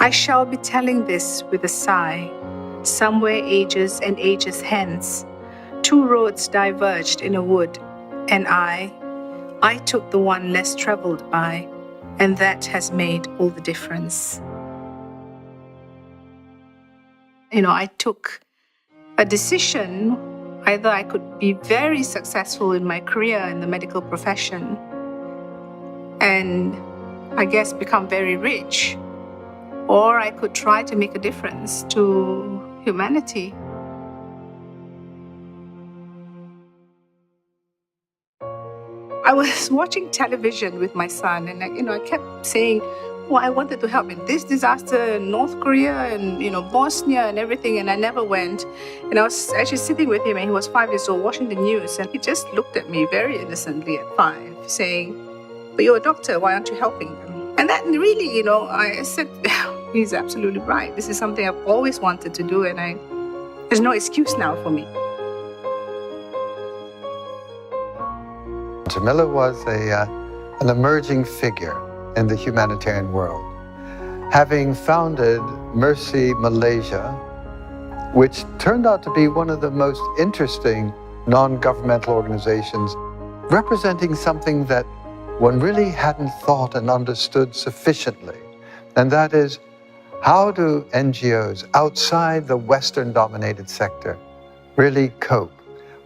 I shall be telling this with a sigh. Somewhere ages and ages hence, two roads diverged in a wood, and I took the one less traveled by, and that has made all the difference. I took a decision. Either I could be very successful in my career in the medical profession and I guess become very rich, or I could try to make a difference to humanity. I was watching television with my son, and I kept saying, well, I wanted to help in this disaster in North Korea and Bosnia and everything, and I never went. And I was actually sitting with him, and he was 5 years old, watching the news, and he just looked at me very innocently at 5, saying, "But you're a doctor, why aren't you helping them?" And that really, I said, he's absolutely right. This is something I've always wanted to do, and there's no excuse now for me. Jemilah was an emerging figure in the humanitarian world. Having founded Mercy Malaysia, which turned out to be one of the most interesting non-governmental organizations, representing something that one really hadn't thought and understood sufficiently. And that is, how do NGOs outside the Western-dominated sector really cope?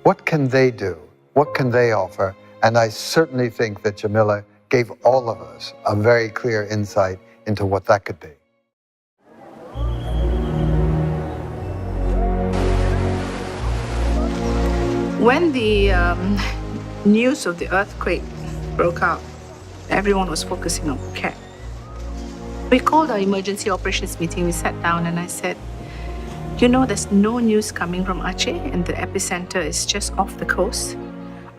What can they do? What can they offer? And I certainly think that Jemilah gave all of us a very clear insight into what that could be. When the news of the earthquake broke out, everyone was focusing on Phuket. We called our emergency operations meeting. We sat down and I said, there's no news coming from Aceh and the epicenter is just off the coast.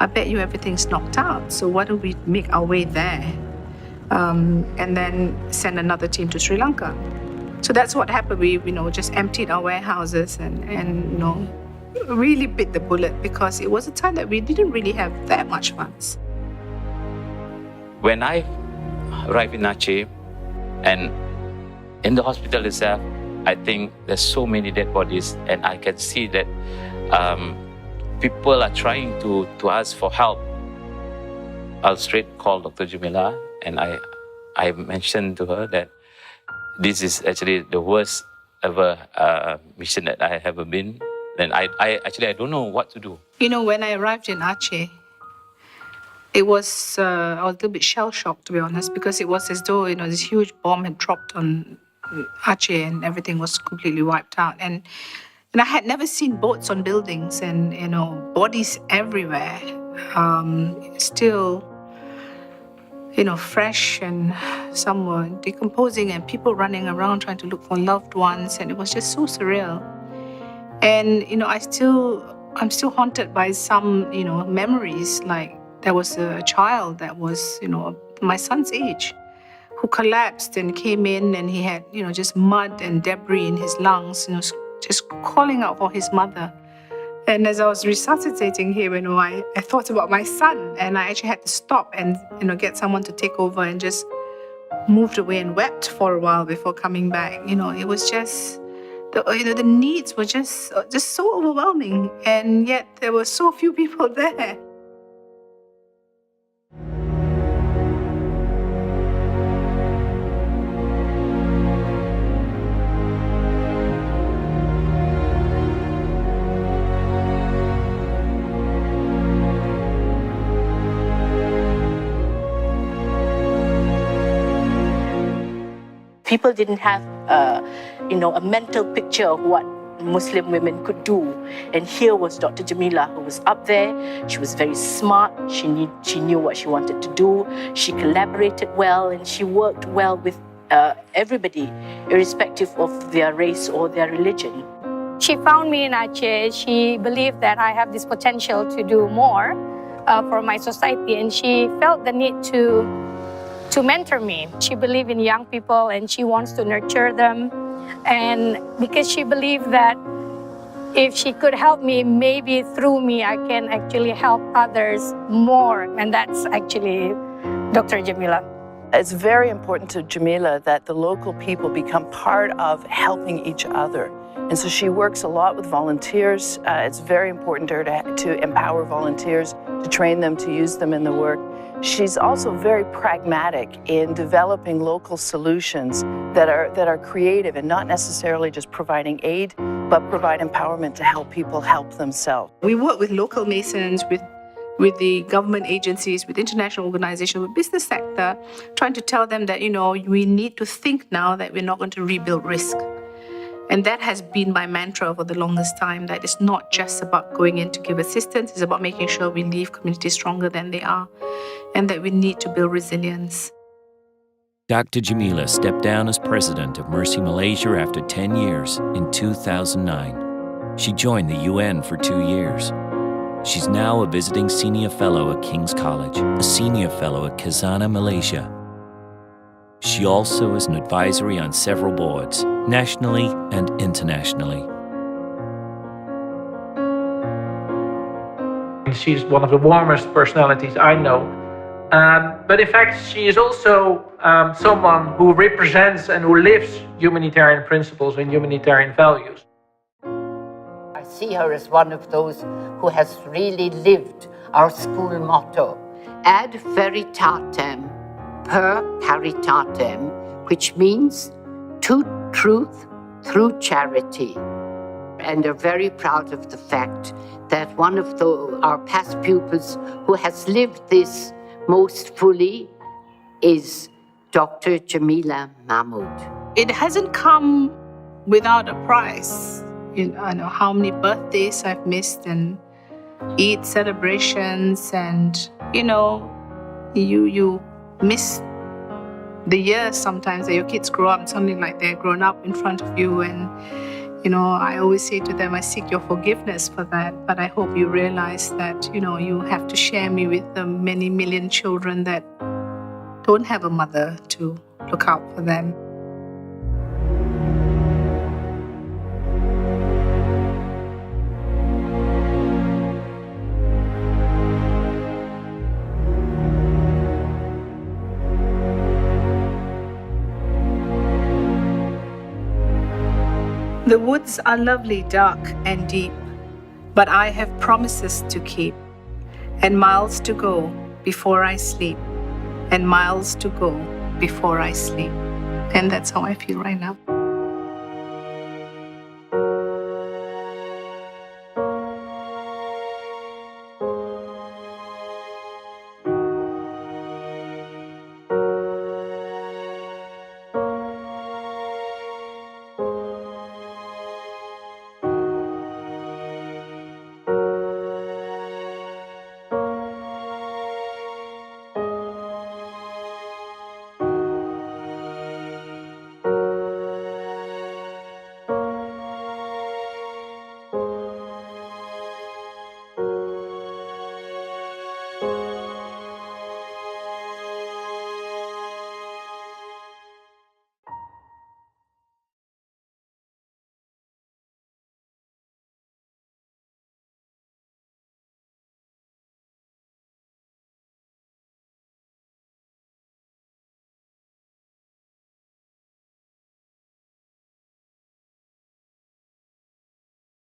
I bet you everything's knocked out. So why don't we make our way there and then send another team to Sri Lanka? So that's what happened. We just emptied our warehouses and really bit the bullet, because it was a time that we didn't really have that much funds. When I arrived in Aceh and in the hospital itself, I think there's so many dead bodies, and I can see that people are trying to ask for help. I'll straight call Dr. Jemilah, and I mentioned to her that this is actually the worst ever mission that I have ever been. And I don't know what to do. When I arrived in Aceh, it was, I was a little bit shell-shocked, to be honest, because it was as though, this huge bomb had dropped on Aceh and everything was completely wiped out. And I had never seen boats on buildings and, bodies everywhere, still, fresh, and some were decomposing and people running around trying to look for loved ones. And it was just so surreal. And, I'm still haunted by some, memories. Like there was a child that was, my son's age, who collapsed and came in, and he had, just mud and debris in his lungs, just calling out for his mother. And as I was resuscitating him, I thought about my son, and I actually had to stop and, get someone to take over, and just moved away and wept for a while before coming back. It was just, the needs were just so overwhelming, and yet there were so few people there. People didn't have, a mental picture of what Muslim women could do. And here was Dr. Jemilah, who was up there. She was very smart. She knew what she wanted to do. She collaborated well, and she worked well with everybody, irrespective of their race or their religion. She found me in Aceh. She believed that I have this potential to do more for my society, and she felt the need to mentor me. She believed in young people, and she wants to nurture them. And because she believed that if she could help me, maybe through me, I can actually help others more. And that's actually Dr. Jemilah. It's very important to Jemilah that the local people become part of helping each other. And so she works a lot with volunteers. It's very important to her to empower volunteers, to train them, to use them in the work. She's also very pragmatic in developing local solutions that are creative and not necessarily just providing aid, but provide empowerment to help people help themselves. We work with local masons, with the government agencies, with international organizations, with business sector, trying to tell them that, we need to think now that we're not going to rebuild risk. And that has been my mantra for the longest time, that it's not just about going in to give assistance, it's about making sure we leave communities stronger than they are, and that we need to build resilience. Dr. Jemilah stepped down as president of Mercy Malaysia after 10 years in 2009. She joined the UN for 2 years. She's now a visiting senior fellow at King's College, a senior fellow at Khazanah, Malaysia. She also is an advisory on several boards, nationally and internationally. She's one of the warmest personalities I know. But in fact, she is also someone who represents and who lives humanitarian principles and humanitarian values. I see her as one of those who has really lived our school motto, ad veritatem per caritatem, which means to truth through charity. And are very proud of the fact that one of our past pupils who has lived this most fully is Dr. Jemilah Mahmood. It hasn't come without a price. I know how many birthdays I've missed and Eid celebrations, and you miss the years sometimes that your kids grow up and suddenly like they're grown up in front of you, and I always say to them, I seek your forgiveness for that, but I hope you realize that you have to share me with the many million children that don't have a mother to look out for them. The woods are lovely, dark and deep, but I have promises to keep, and miles to go before I sleep, and miles to go before I sleep. And that's how I feel right now.